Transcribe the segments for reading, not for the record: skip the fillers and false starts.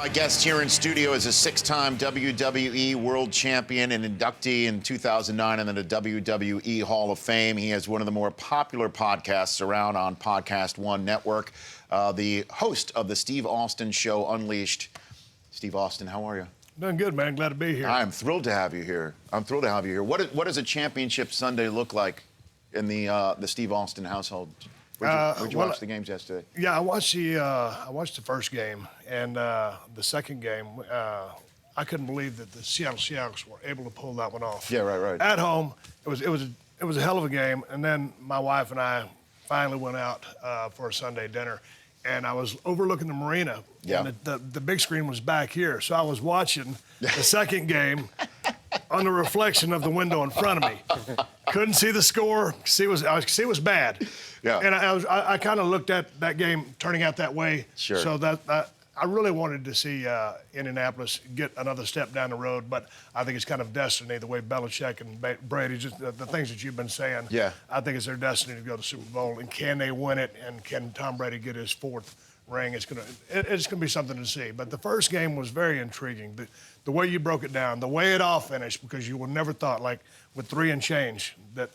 My guest here in studio is a six-time WWE World Champion and inductee in 2009 and then the WWE Hall of Fame. He has one of the more popular podcasts around on Podcast One Network, the host of the Steve Austin Show Unleashed. Steve Austin, how are you? Doing good, man. Glad to be here. I'm thrilled to have you here. What does a championship Sunday look like in the Steve Austin household? Where'd you watch the games yesterday? Yeah, I watched the first game, and the second game, I couldn't believe that the Seattle Seahawks were able to pull that one off. Yeah, right. At home, it was a hell of a game, and then my wife and I finally went out for a Sunday dinner, and I was overlooking the marina. Yeah. And the big screen was back here, so I was watching the second game on the reflection of the window in front of me. Couldn't see the score. See it was bad. Yeah. And I kind of looked at that game turning out that way. Sure. So that I really wanted to see Indianapolis get another step down the road, but I think it's kind of destiny, the way Belichick and Brady, just the things that you've been saying. Yeah. I think it's their destiny to go to the Super Bowl, and can they win it, and can Tom Brady get his fourth ring? It's gonna be something to see. But the first game was very intriguing. The way you broke it down, the way it all finished, because you would never thought, like with 3 and change, that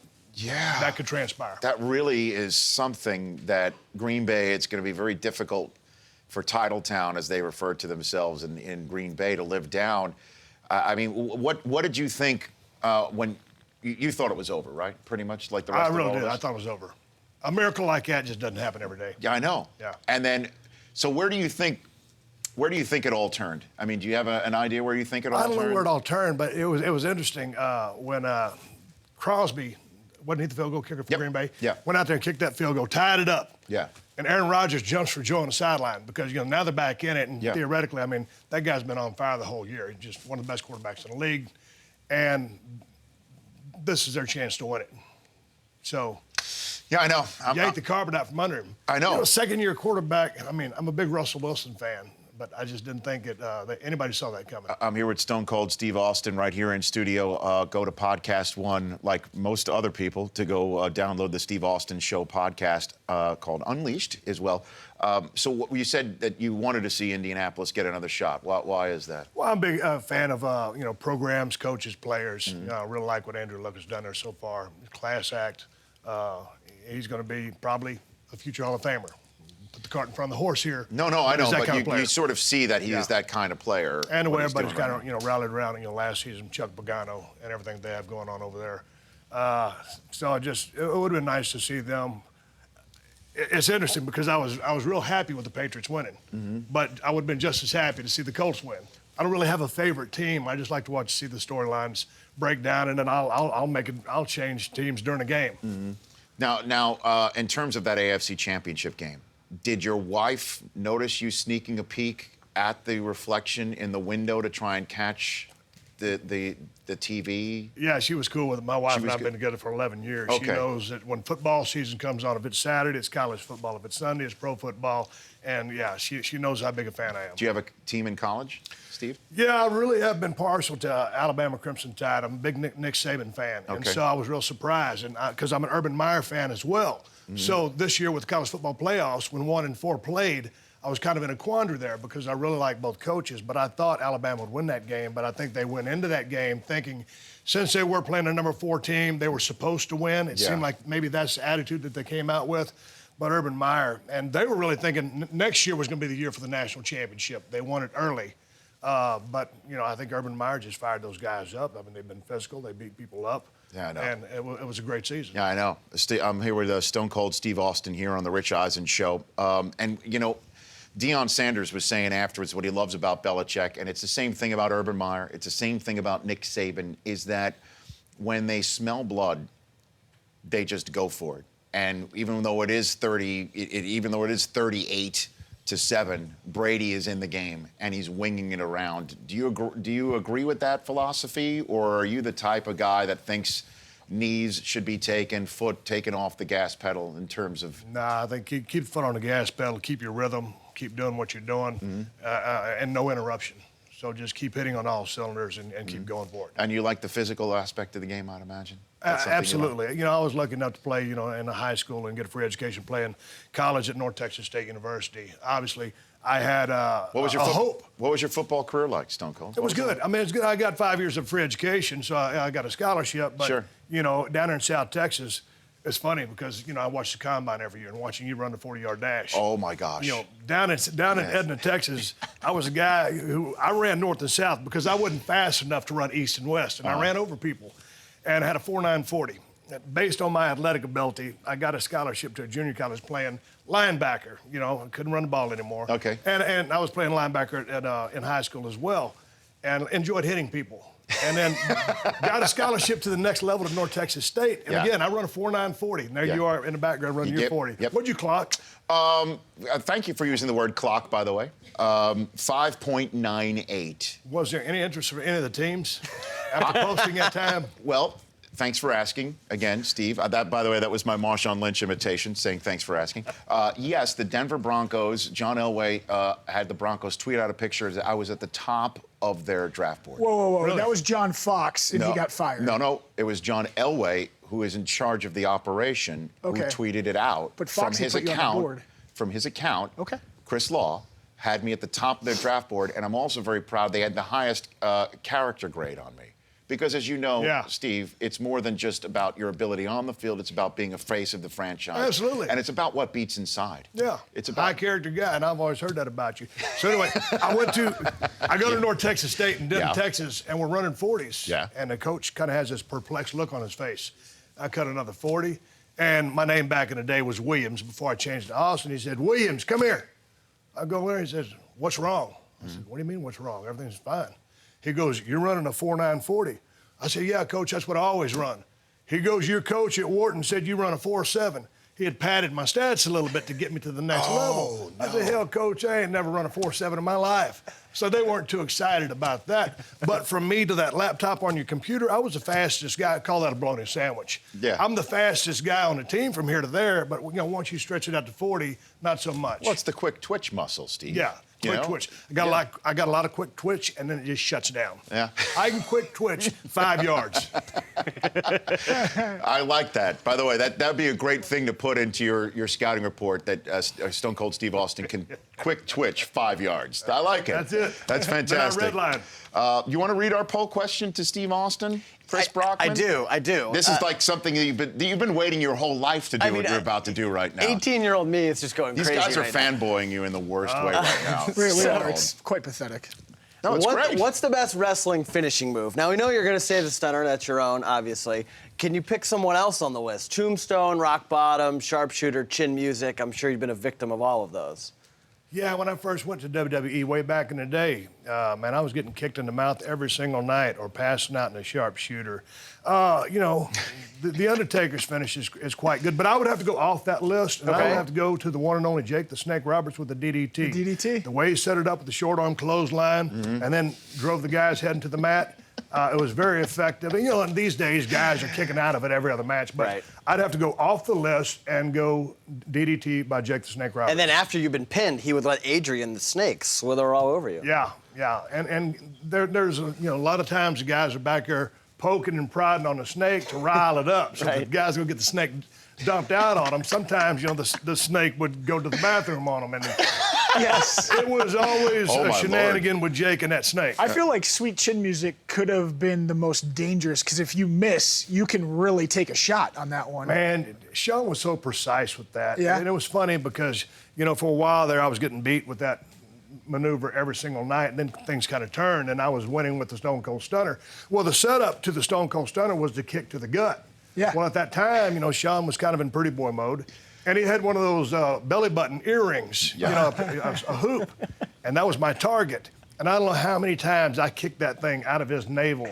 could transpire. That really is something that Green Bay, it's going to be very difficult for Titletown, as they refer to themselves in Green Bay, to live down. I mean, what did you think when you thought it was over, right? Pretty much like the rest of all of us? I really did. I thought it was over. A miracle like that just doesn't happen every day. Yeah, I know. Yeah. And then, so where do you think it all turned? I mean, do you have an idea where you think it all turned? I don't know where it all turned, but it was interesting when Crosby, wasn't he the field goal kicker for Green Bay? Yeah. Went out there and kicked that field goal, tied it up. Yeah. And Aaron Rodgers jumps for joy on the sideline because, now they're back in it, and Yeah. theoretically, I mean, that guy's been on fire the whole year. He's just one of the best quarterbacks in the league, and this is their chance to win it. So, Yeah, I know. yanked the carpet out from under him. I know. Second-year quarterback, I mean, I'm a big Russell Wilson fan, but I just didn't think that anybody saw that coming. I'm here with Stone Cold Steve Austin right here in studio. Go to Podcast One, like most other people, to go download the Steve Austin Show podcast called Unleashed as well. So you said that you wanted to see Indianapolis get another shot. Why is that? Well, I'm a big fan of programs, coaches, players. I really like what Andrew Luck has done there so far. Class act. He's going to be probably a future Hall of Famer. Put the cart in front of the horse here. No, I know, but you sort of see that he is Yeah. that kind of player. And the way everybody's doing kind of rallied around last season, Chuck Pagano and everything they have going on over there. So it would have been nice to see them. It's interesting because I was real happy with the Patriots winning, but I would have been just as happy to see the Colts win. I don't really have a favorite team. I just like to see the storylines break down, and then I'll change teams during the game. Now, in terms of that AFC Championship game, did your wife notice you sneaking a peek at the reflection in the window to try and catch the TV? Yeah, she was cool with it. My wife and I have been together for 11 years. Okay. She knows that when football season comes on, if it's Saturday, it's college football. If it's Sunday, it's pro football. And, yeah, she knows how big a fan I am. Do you have a team in college, Steve? Yeah, I really have been partial to Alabama Crimson Tide. I'm a big Nick Saban fan. And Okay. so I was real surprised, and because I'm an Urban Meyer fan as well. So this year with the college football playoffs, when 1 and 4 played, I was kind of in a quandary there because I really like both coaches, but I thought Alabama would win that game. But I think they went into that game thinking, since they were playing a number 4 team, they were supposed to win. It seemed like maybe that's the attitude that they came out with. But Urban Meyer, and they were really thinking next year was going to be the year for the national championship. They won it early. But, I think Urban Meyer just fired those guys up. I mean, they've been physical. They beat people up. Yeah, I know. And it was a great season. Yeah, I know. I'm here with Stone Cold Steve Austin here on the Rich Eisen Show. And, Deion Sanders was saying afterwards what he loves about Belichick, and it's the same thing about Urban Meyer. It's the same thing about Nick Saban, is that when they smell blood, they just go for it. And even though it is 38-7, Brady is in the game and he's winging it around. Do you agree with that philosophy, or are you the type of guy that thinks knees should be taken, foot taken off the gas pedal in terms of? Nah, I think keep the foot on the gas pedal, keep your rhythm, keep doing what you're doing, and no interruption. So just keep hitting on all cylinders and keep going for it. And you like the physical aspect of the game, I'd imagine? That's something you like? Absolutely. I was lucky enough to play, in the high school and get a free education playing college at North Texas State University. Obviously, I had hope. What was your football career like, Stone Cold? It was good. It's good. I got 5 years of free education, so I got a scholarship. But, Sure. Down there in South Texas, it's funny because, I watch the combine every year and watching you run the 40-yard dash. Oh, my gosh. Down in Edna, Texas, I was a guy who I ran north and south because I wasn't fast enough to run east and west, and I ran over people and had a 4.940. Based on my athletic ability, I got a scholarship to a junior college playing linebacker. I couldn't run the ball anymore. Okay. And I was playing linebacker in high school as well and enjoyed hitting people. And then got a scholarship to the next level to North Texas State. And again, I run a 4.940. And there you are in the background running your 40. Yep. What'd you clock? Thank you for using the word clock, by the way. 5.98. Was there any interest from any of the teams after posting that time? Well, thanks for asking again, Steve. That, by the way, that was my Marshawn Lynch imitation, saying thanks for asking. Yes, the Denver Broncos, John Elway had the Broncos tweet out a picture that I was at the top of their draft board. Whoa. Really? That was John Fox, and he got fired. No. It was John Elway, who is in charge of the operation, who tweeted it out. But Fox put you on the board. From his account, Okay. Chris Law had me at the top of their draft board, and I'm also very proud they had the highest character grade on me. Because as you know, Steve, it's more than just about your ability on the field. It's about being a face of the franchise. Absolutely. And it's about what beats inside. Yeah. It's about high character guy, and I've always heard that about you. So anyway, I go to North Texas State in Denton, Texas, and we're running 40s. Yeah. And the coach kind of has this perplexed look on his face. I cut another 40, and my name back in the day was Williams before I changed to Austin. He said, "Williams, come here." I go there, he says, "What's wrong?" I said, "What do you mean, what's wrong? Everything's fine." He goes, "You're running a 4.940. I said, "Yeah, Coach, that's what I always run." He goes, "Your coach at Wharton said you run a 4.7. He had padded my stats a little bit to get me to the next level. No. I said, "Hell, Coach, I ain't never run a 4.7 in my life." So they weren't too excited about that. But from me to that laptop on your computer, I was the fastest guy. I call that a bologna sandwich. Yeah. I'm the fastest guy on the team from here to there, but once you stretch it out to 40, not so much. Well, it's the quick twitch muscle, Steve. Yeah. Quick twitch. I got a lot of quick twitch, and then it just shuts down. Yeah. I can quick twitch 5 yards. I like that. By the way, that'd be a great thing to put into your scouting report, that Stone Cold Steve Austin can quick twitch 5 yards. I like it. That's it. That's fantastic. Red line. You want to read our poll question to Steve Austin? Chris Brockman? I do. This is like something that you've been waiting your whole life to do what you're about to do right now. 18-year-old me is just going These crazy. guys are right now. fanboying you in the worst way right now. We are. It's quite pathetic. No, it's great. What's the best wrestling finishing move? Now, we know you're going to say the stunner. That's your own, obviously. Can you pick someone else on the list? Tombstone, rock bottom, sharpshooter, chin music. I'm sure you've been a victim of all of those. Yeah, when I first went to WWE way back in the day, man, I was getting kicked in the mouth every single night or passing out in a sharpshooter. The Undertaker's finish is quite good, but I would have to go off that list, and I would have to go to the one and only Jake the Snake Roberts with the DDT. The DDT? The way he set it up with the short arm clothesline and then drove the guys heading to the mat. It was very effective. And, and these days, guys are kicking out of it every other match. But I'd have to go off the list and go DDT by Jake the Snake Roberts. And then after you've been pinned, he would let Adrian the Snake slither all over you. Yeah. And there's a lot of times the guys are back there poking and prodding on the snake to rile it up. So if the guys go get the snake dumped out on them, sometimes, the snake would go to the bathroom on them. And Yes. it was always Oh, a my shenanigan Lord. with Jake and that snake. I feel like Sweet Chin Music could have been the most dangerous, because if you miss, you can really take a shot on that one. Man, Sean was so precise with that. Yeah. And it was funny because, for a while there, I was getting beat with that maneuver every single night, and then things kind of turned, and I was winning with the Stone Cold Stunner. Well, the setup to the Stone Cold Stunner was the kick to the gut. Yeah. Well, at that time, Sean was kind of in pretty boy mode, and he had one of those belly button earrings, a hoop, and that was my target. And I don't know how many times I kicked that thing out of his navel,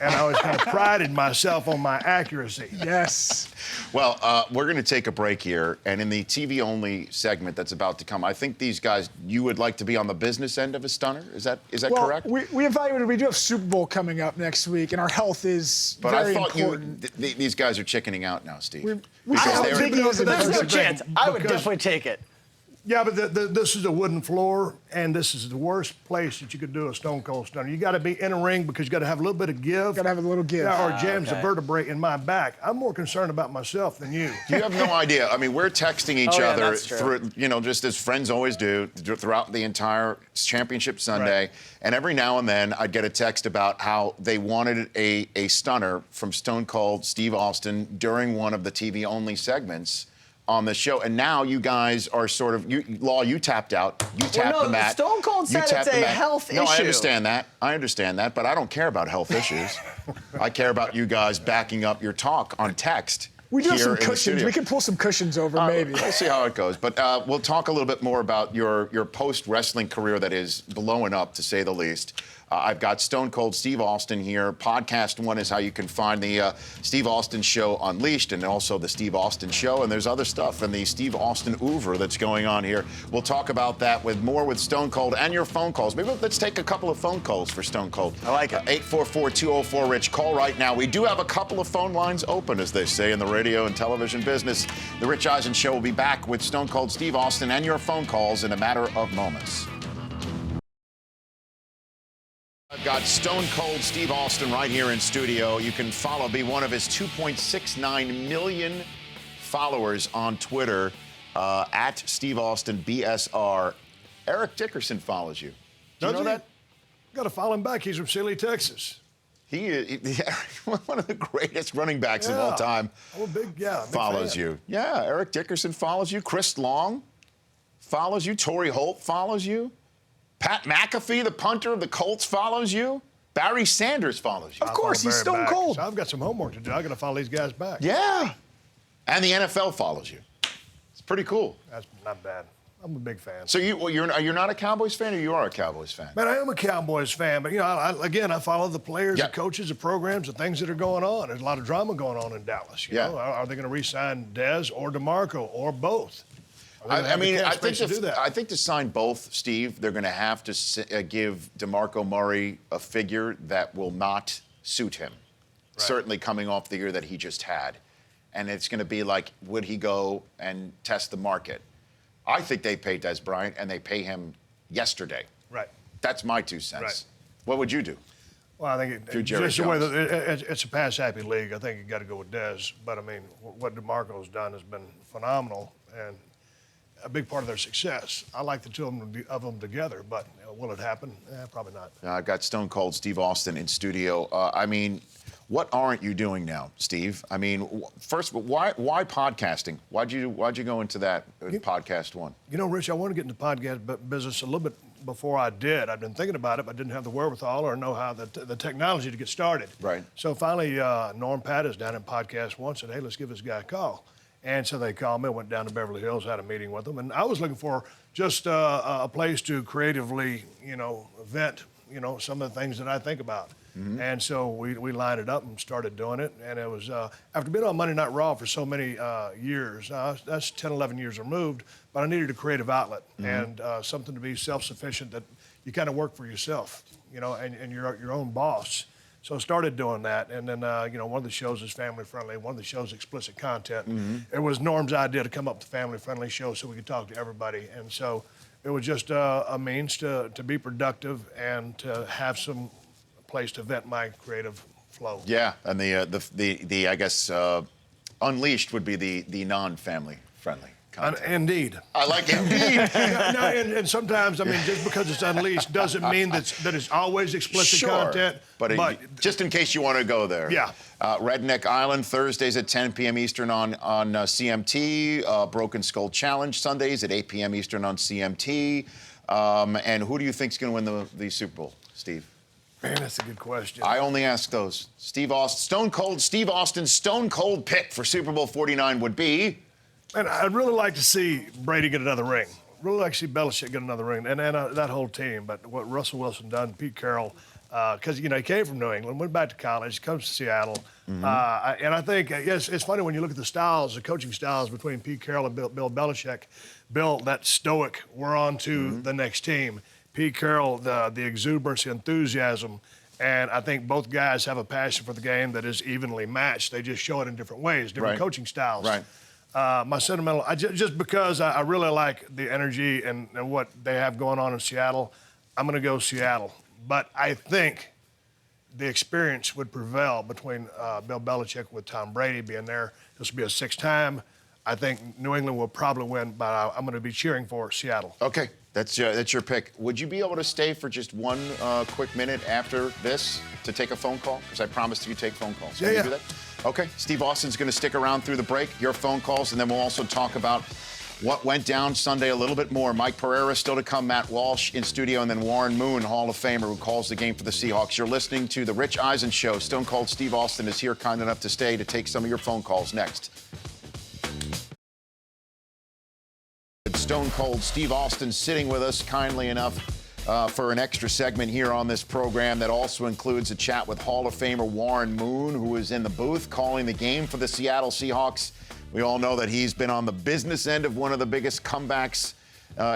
and I was kind of prided myself on my accuracy. Yes. Well, we're going to take a break here, and in the TV-only segment that's about to come, I think these guys, you would like to be on the business end of a stunner. Is that correct? We evaluated. We do have Super Bowl coming up next week, and our health is very important. These guys are chickening out now, Steve. How big is it? There's no chance. I would definitely take it. Yeah, but this is a wooden floor, and this is the worst place that you could do a Stone Cold Stunner. You got to be in a ring because you got to have a little bit of give. Got to have a little give. Yeah, or it jams okay. a vertebrae in my back. I'm more concerned about myself than you. You have no idea. I mean, we're texting each yeah, other that's true. through, just as friends always do throughout the entire championship Sunday. Right. And every now and then I'd get a text about how they wanted a stunner from Stone Cold Steve Austin during one of the TV-only segments on the show. And now you guys are sort of, you tapped out. You tapped the mat. Stone Cold You said tapped it's the a mat. health No, issue. I understand that, but I don't care about health issues. I care about you guys backing up your talk on text. We do have here some in the cushions. studio. We can pull some cushions over, maybe. We'll see how it goes. But we'll talk a little bit more about your post-wrestling career that is blowing up, to say the least. I've got Stone Cold Steve Austin here. Podcast One is how you can find the Steve Austin Show Unleashed, and also the Steve Austin Show. And there's other stuff in the Steve Austin oeuvre that's going on here. We'll talk about that with Stone Cold and your phone calls. Maybe let's take a couple of phone calls for Stone Cold. I like it. 844-204-RICH. Call right now. We do have a couple of phone lines open, as they say in the radio and television business. The Rich Eisen Show will be back with Stone Cold Steve Austin and your phone calls in a matter of moments. I've got Stone Cold Steve Austin right here in studio. You can be one of his 2.69 million followers on Twitter, at Steve Austin BSR. Eric Dickerson follows you. Do you know that? Got to follow him back. He's from Sealy, Texas. He is one of the greatest running backs of all time. I'm a big Follows fan. you. Yeah, Eric Dickerson follows you. Chris Long follows you. Torrey Holt follows you. Pat McAfee, the punter of the Colts, follows you. Barry Sanders follows you. Of course, he's Follow Barry Stone back. Cold. So I've got some homework to do. I got to follow these guys back. Yeah. And the NFL follows you. It's pretty cool. That's not bad. I'm a big fan. So you're not a Cowboys fan, or you are a Cowboys fan? Man, I am a Cowboys fan, but I follow the players, Yeah. the coaches, the programs, the things that are going on. There's a lot of drama going on in Dallas. You Yeah. know, are they going to re-sign Dez or DeMarco or both? I mean, I think to do that. I think to sign both, Steve, they're going to have to give DeMarco Murray a figure that will not suit him. Right. Certainly coming off the year that he just had. And it's going to be like, would he go and test the market? I think they pay Des Bryant, and they pay him yesterday. Right. That's my 2 cents. Right. What would you do? Well, I think You're Jerry just the way Jones. that it's a pass-happy league. I think you got to go with Dez. But I mean, what DeMarco's done has been phenomenal and a big part of their success. I like the two of them together, but will it happen? Probably not. I've got Stone Cold Steve Austin in studio. I mean, what aren't you doing now, Steve? I mean, first of all, why podcasting? Why'd you go into that Podcast One? You know, Rich, I wanted to get into podcast business a little bit before I did. I'd been thinking about it, but didn't have the wherewithal or know how the technology to get started. Right. So finally, Norm Pattis down in Podcast One said, hey, let's give this guy a call. And so they called me, went down to Beverly Hills, had a meeting with them. And I was looking for just a place to creatively, vent, some of the things that I think about. Mm-hmm. And so we lined it up and started doing it. And it was, after being on Monday Night Raw for so many years, that's 10, 11 years removed, but I needed a creative outlet and something to be self-sufficient that you kind of work for yourself, and you're your own boss. So I started doing that, and then, one of the shows is family-friendly, one of the shows explicit content. Mm-hmm. It was Norm's idea to come up with a family-friendly show so we could talk to everybody, and so it was just a means to be productive and to have some place to vent my creative flow. Yeah, and the I guess Unleashed would be the non-family friendly content. Indeed. I like indeed. And sometimes, I mean, just because it's unleashed doesn't mean that it's always explicit Sure, content. but just in case you want to go there. Yeah. Redneck Island, Thursdays at 10 p.m. Eastern on CMT. Broken Skull Challenge, Sundays at 8 p.m. Eastern on CMT. And who do you think's going to win the Super Bowl, Steve? Man, that's a good question. I only ask those. Steve Austin, Stone Cold Steve Austin's Stone Cold pick for Super Bowl 49 would be? And I'd really like to see Brady get another ring. Really like to see Belichick get another ring, and that whole team. But what Russell Wilson done, Pete Carroll, because he came from New England, went back to college, comes to Seattle, and I think yes, it's funny when you look at the coaching styles between Pete Carroll and Bill Belichick. Bill, that stoic, we're on to the next team. Pete Carroll, the exuberance, the enthusiasm, and I think both guys have a passion for the game that is evenly matched. They just show it in different ways, different Right. coaching styles. Right. My sentimental, just because I really like the energy and what they have going on in Seattle, I'm going to go Seattle. But I think the experience would prevail between Bill Belichick with Tom Brady being there. This will be a 6th time. I think New England will probably win, but I'm going to be cheering for Seattle. Okay, that's your pick. Would you be able to stay for just one quick minute after this to take a phone call? Because I promised you take phone calls. Can you do that? Okay, Steve Austin's going to stick around through the break, your phone calls, and then we'll also talk about what went down Sunday a little bit more. Mike Pereira still to come, Matt Walsh in studio, and then Warren Moon, Hall of Famer, who calls the game for the Seahawks. You're listening to The Rich Eisen Show. Stone Cold Steve Austin is here, kind enough to stay to take some of your phone calls next. Stone Cold Steve Austin sitting with us kindly enough for an extra segment here on this program that also includes a chat with Hall of Famer Warren Moon, who is in the booth calling the game for the Seattle Seahawks. We all know that he's been on the business end of one of the biggest comebacks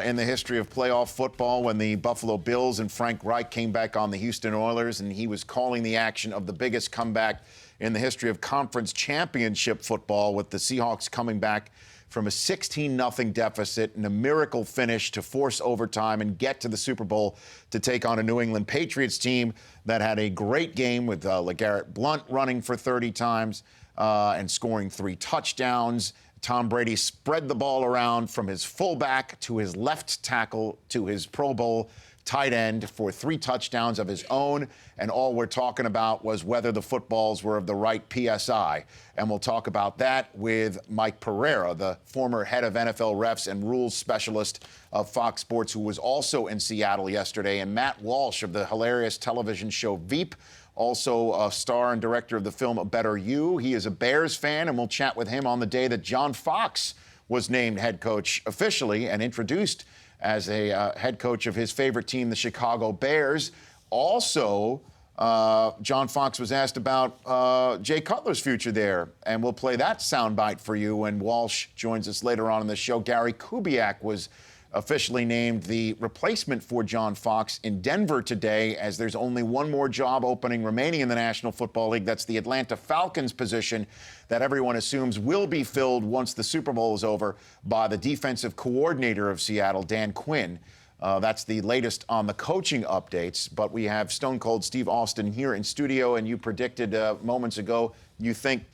in the history of playoff football when the Buffalo Bills and Frank Reich came back on the Houston Oilers, and he was calling the action of the biggest comeback in the history of conference championship football, with the Seahawks coming back from a 16-0 deficit and a miracle finish to force overtime and get to the Super Bowl to take on a New England Patriots team that had a great game with LeGarrette Blount running for 30 times and scoring 3 touchdowns. Tom Brady spread the ball around from his fullback to his left tackle to his Pro Bowl tight end for 3 touchdowns of his own, and all we're talking about was whether the footballs were of the right PSI. And we'll talk about that with Mike Pereira, the former head of NFL refs and rules specialist of Fox Sports, who was also in Seattle yesterday, and Matt Walsh of the hilarious television show Veep, also a star and director of the film A Better You. He is a Bears fan, and we'll chat with him on the day that John Fox was named head coach officially and introduced as a head coach of his favorite team, the Chicago Bears. Also, John Fox was asked about Jay Cutler's future there, and we'll play that soundbite for you when Walsh joins us later on in the show. Gary Kubiak was officially named the replacement for John Fox in Denver today, as there's only one more job opening remaining in the National Football League. That's the Atlanta Falcons position that everyone assumes will be filled once the Super Bowl is over by the defensive coordinator of Seattle, Dan Quinn. That's the latest on the coaching updates. But we have Stone Cold Steve Austin here in studio, and you predicted moments ago you think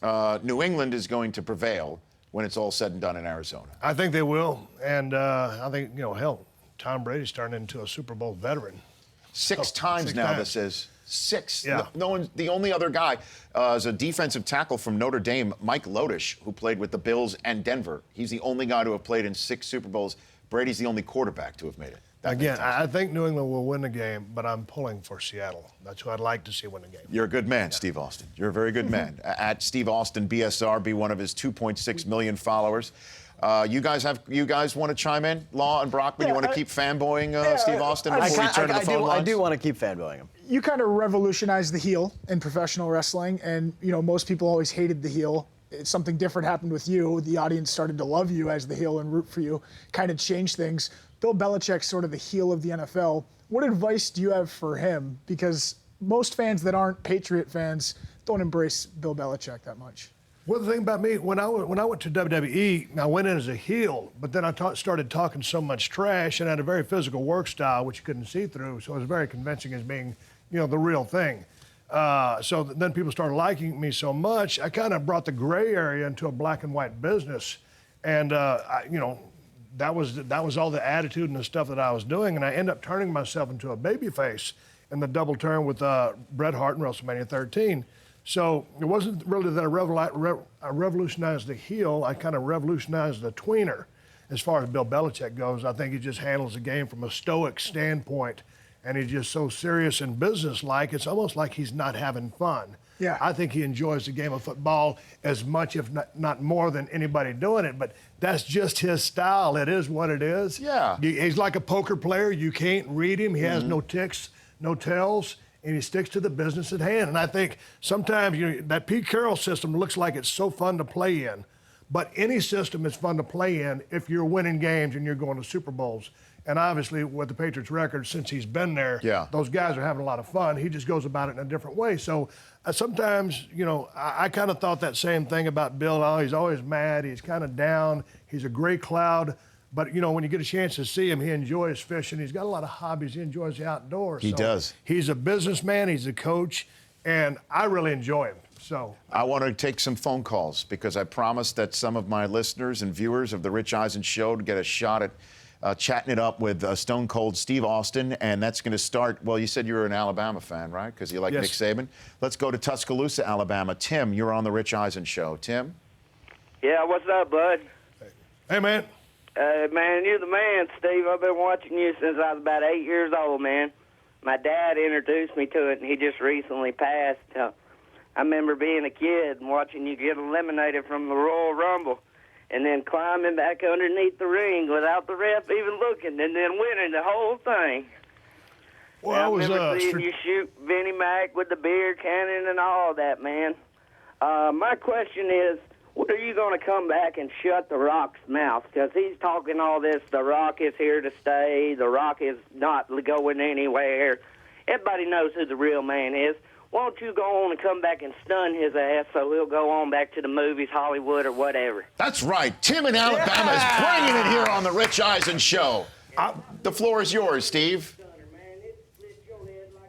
New England is going to prevail when it's all said and done in Arizona. I think they will, and I think, hell, Tom Brady's turned into a Super Bowl veteran. 6 times 6 now, times. this is. 6. Yeah. No one's, the only other guy is a defensive tackle from Notre Dame, Mike Lotish, who played with the Bills and Denver. He's the only guy to have played in 6 Super Bowls. Brady's the only quarterback to have made it. Again, I think New England will win the game, but I'm pulling for Seattle. That's who I'd like to see win the game. You're a good man, Steve Austin. You're a very good man. At Steve Austin BSR, be one of his 2.6 million followers. You guys want to chime in, Law and Brockman? Yeah, you want to keep fanboying Steve Austin I before we turn to the phone lines? I do want to keep fanboying him. You kind of revolutionized the heel in professional wrestling, and most people always hated the heel. Something different happened with you. The audience started to love you as the heel and root for you. Kind of changed things. Bill Belichick's sort of the heel of the NFL. What advice do you have for him? Because most fans that aren't Patriot fans don't embrace Bill Belichick that much. Well, the thing about me, when I went to WWE, I went in as a heel, but then I started talking so much trash and had a very physical work style, which you couldn't see through, so it was very convincing as being, the real thing. So then people started liking me so much, I kind of brought the gray area into a black and white business, and that was all the attitude and the stuff that I was doing, and I ended up turning myself into a babyface in the double turn with Bret Hart in Wrestlemania 13. So it wasn't really that I revolutionized the heel. I kind of revolutionized the tweener as far as Bill Belichick goes. I think he just handles the game from a stoic standpoint, and he's just so serious and businesslike. It's almost like he's not having fun. Yeah. I think he enjoys the game of football as much, if not more, than anybody doing it. But that's just his style. It is what it is. Yeah. He's like a poker player. You can't read him. He has no ticks, no tells, and he sticks to the business at hand. And I think sometimes that Pete Carroll system looks like it's so fun to play in. But any system is fun to play in if you're winning games and you're going to Super Bowls. And obviously, with the Patriots record, since he's been there, those guys are having a lot of fun. He just goes about it in a different way. So sometimes, I kind of thought that same thing about Bill. Oh, he's always mad. He's kind of down. He's a gray cloud. But, when you get a chance to see him, he enjoys fishing. He's got a lot of hobbies. He enjoys the outdoors. He does. He's a businessman. He's a coach. And I really enjoy him. So I want to take some phone calls because I promised that some of my listeners and viewers of the Rich Eisen Show to get a shot at chatting it up with Stone Cold Steve Austin, and that's going to start. Well, you said you were an Alabama fan, right? Because you like Nick Saban. Let's go to Tuscaloosa, Alabama. Tim, you're on the Rich Eisen Show. Tim? Yeah, what's up, bud? Hey, man. Man, you're the man, Steve. I've been watching you since I was about 8 years old, man. My dad introduced me to it, and he just recently passed. I remember being a kid and watching you get eliminated from the Royal Rumble, and then climbing back underneath the ring without the ref even looking, and then winning the whole thing. Well, I remember seeing you shoot Vinnie Mac with the beer cannon and all that, man. My question is, when are you going to come back and shut The Rock's mouth? Because he's talking all this, The Rock is here to stay, The Rock is not going anywhere. Everybody knows who the real man is. Won't you go on and come back and stun his ass so he'll go on back to the movies, Hollywood, or whatever? That's right. Tim in Alabama is bringing it here on the Rich Eisen Show. The floor is yours, Steve.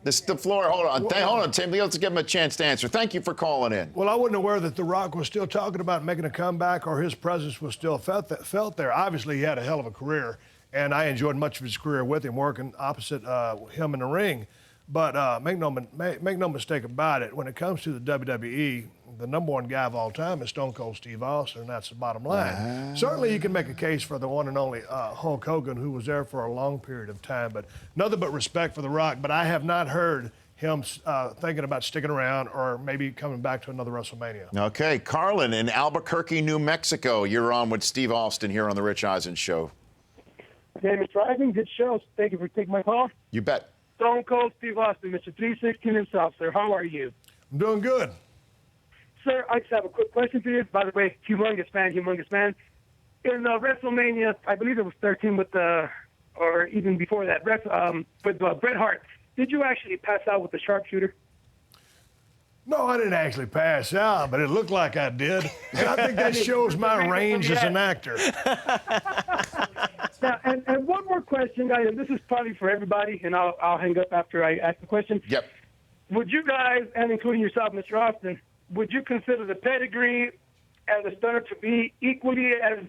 The floor, hold on, Tim. Let's give him a chance to answer. Thank you for calling in. Well, I wasn't aware that The Rock was still talking about making a comeback or his presence was still felt there. Obviously, he had a hell of a career, and I enjoyed much of his career with him, working opposite him in the ring. But make no mistake about it, when it comes to the WWE, the number one guy of all time is Stone Cold Steve Austin, and that's the bottom line. Certainly you can make a case for the one and only Hulk Hogan, who was there for a long period of time, but nothing but respect for The Rock. But I have not heard him thinking about sticking around or maybe coming back to another WrestleMania. Okay, Carlin in Albuquerque, New Mexico. You're on with Steve Austin here on the Rich Eisen Show. Hey, Mr. Eisen, good show. Thank you for taking my call. You bet. Stone Cold Steve Austin, Mr. 316 himself, sir. How are you? I'm doing good. Sir, I just have a quick question for you. By the way, humongous fan. In WrestleMania, I believe it was 13 with or even before that, with Bret Hart, did you actually pass out with the sharpshooter? No, I didn't actually pass out, but it looked like I did. And I think that shows my range as an actor. Now, and one more question, guys, and this is probably for everybody, and I'll hang up after I ask the question. Yep. Would you guys, and including yourself, Mr. Austin, would you consider the pedigree and the stunner to be equally as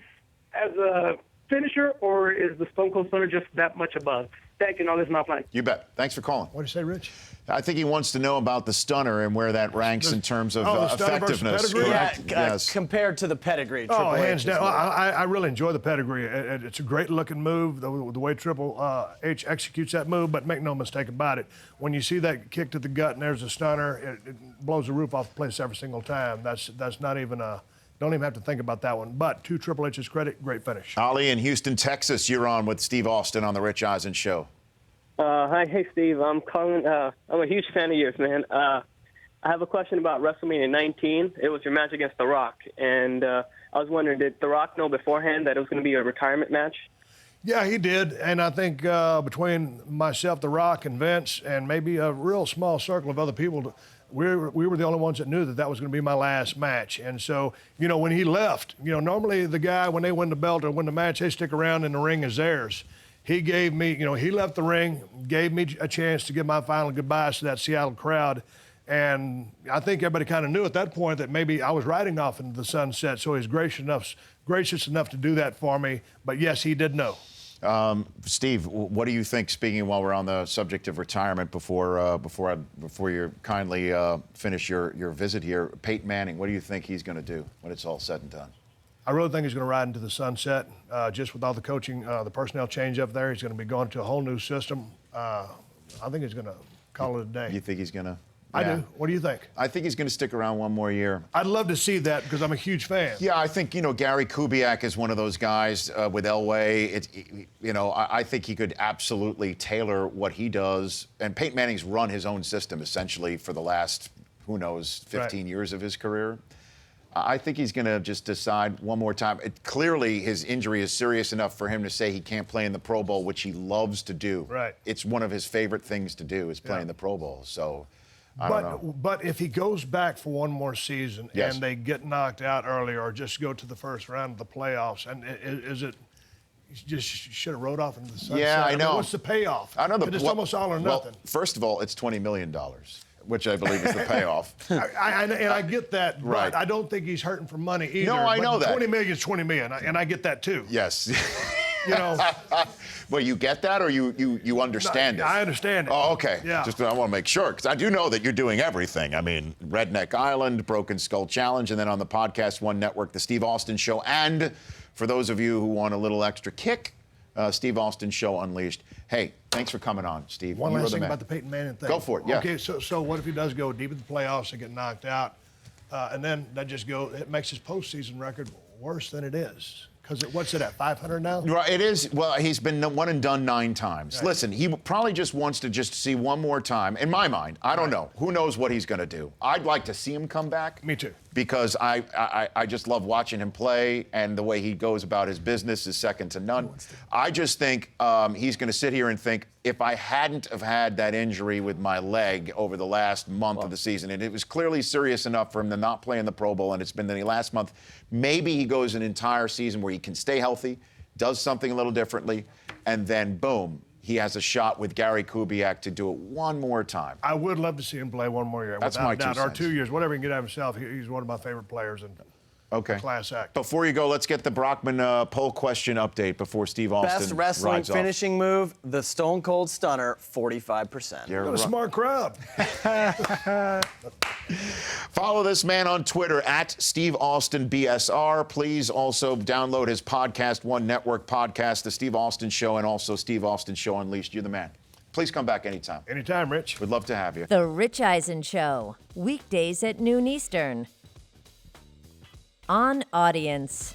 a finisher, or is the Stone Cold Stunner just that much above? Thank you, and all this offline. You bet. Thanks for calling. What do you say, Rich? I think he wants to know about the stunner and where that ranks in terms of the stunner versus effectiveness. pedigree? Correct? Yes. Compared to the pedigree. Triple H hands is down. more. I really enjoy the pedigree. It's a great-looking move, the way Triple H executes that move, but make no mistake about it. When you see that kick to the gut and there's a stunner, it blows the roof off the place every single time. That's not even don't even have to think about that one. But to Triple H's credit, great finish. Ali in Houston, Texas, you're on with Steve Austin on the Rich Eisen Show. Hi, hey Steve. I'm calling. I'm a huge fan of yours, man. I have a question about WrestleMania 19. It was your match against The Rock, and I was wondering, did The Rock know beforehand that it was going to be a retirement match? Yeah, he did, and I think between myself, The Rock, and Vince, and maybe a real small circle of other people, we were the only ones that knew that was going to be my last match. And so, when he left, normally the guy, when they win the belt or win the match, they stick around and the ring is theirs. He gave me, he left the ring, gave me a chance to give my final goodbyes to that Seattle crowd. And I think everybody kind of knew at that point that maybe I was riding off into the sunset. So he's gracious enough to do that for me. But yes, he did know. Steve, what do you think, speaking while we're on the subject of retirement, before you kindly finish your visit here, Peyton Manning, what do you think he's going to do when it's all said and done? I really think he's going to ride into the sunset, just with all the coaching, the personnel change up there. He's going to be going to a whole new system. I think he's going to call it a day. You think he's going to? I do. What do you think? I think he's going to stick around one more year. I'd love to see that because I'm a huge fan. Yeah, I think, Gary Kubiak is one of those guys with Elway. I think he could absolutely tailor what he does. And Peyton Manning's run his own system essentially for the last, 15 years of his career. I think he's going to just decide one more time. Clearly, his injury is serious enough for him to say he can't play in the Pro Bowl, which he loves to do. Right. It's one of his favorite things to do is play in the Pro Bowl. So, I don't know. But if he goes back for one more season Yes. and they get knocked out early or just go to the first round of the playoffs, and is it you just should have rode off into the sunset? Yeah, I know. What's the payoff? I know. It's almost all or nothing. Well, first of all, it's $20 million, which I believe is the payoff. I get that, but Right. I don't think he's hurting for money either. No, I But know that. 20 million is 20 million, and I get that too. Yes. You know, Well, you get that, or you understand it? I understand it. Oh, okay. Yeah. Just I want to make sure, because I do know that you're doing everything. I mean, Redneck Island, Broken Skull Challenge, and then on the Podcast One Network, The Steve Austin Show. And for those of you who want a little extra kick, Steve Austin Show Unleashed. Hey, thanks for coming on, Steve. One You were last the thing man. about the Peyton Manning thing. Go for it, yeah. Okay, so what if he does go deep in the playoffs and get knocked out, and then it makes his postseason record worse than it is? Because what's it at, 500 now? Right, it is. Well, he's been one and done 9 times. Right. Listen, he probably just wants to just see one more time. In my mind, I don't know. Who knows what he's going to do? I'd like to see him come back. Me too. Because I just love watching him play, and the way he goes about his business is second to none. I just think he's going to sit here and think, if I hadn't have had that injury with my leg over the last month of the season, and it was clearly serious enough for him to not play in the Pro Bowl, and it's been the last month, maybe he goes an entire season where he can stay healthy, does something a little differently, and then boom, he has a shot with Gary Kubiak to do it one more time. I would love to see him play one more year. That's without my a doubt. 2 Or cents. 2 years, whatever he can get out of himself. He's one of my favorite players and Okay. class act. Before you go, let's get the Brockman poll question update before Steve Austin Best wrestling rides off. finishing move, the Stone Cold Stunner, 45%. You're What a right. smart crowd. Follow this man on Twitter at Steve Austin BSR. Please also download his Podcast One Network podcast, The Steve Austin Show, and also Steve Austin Show Unleashed. You're the man. Please come back anytime. Anytime, Rich. We'd love to have you. The Rich Eisen Show, weekdays at noon Eastern. On Audience.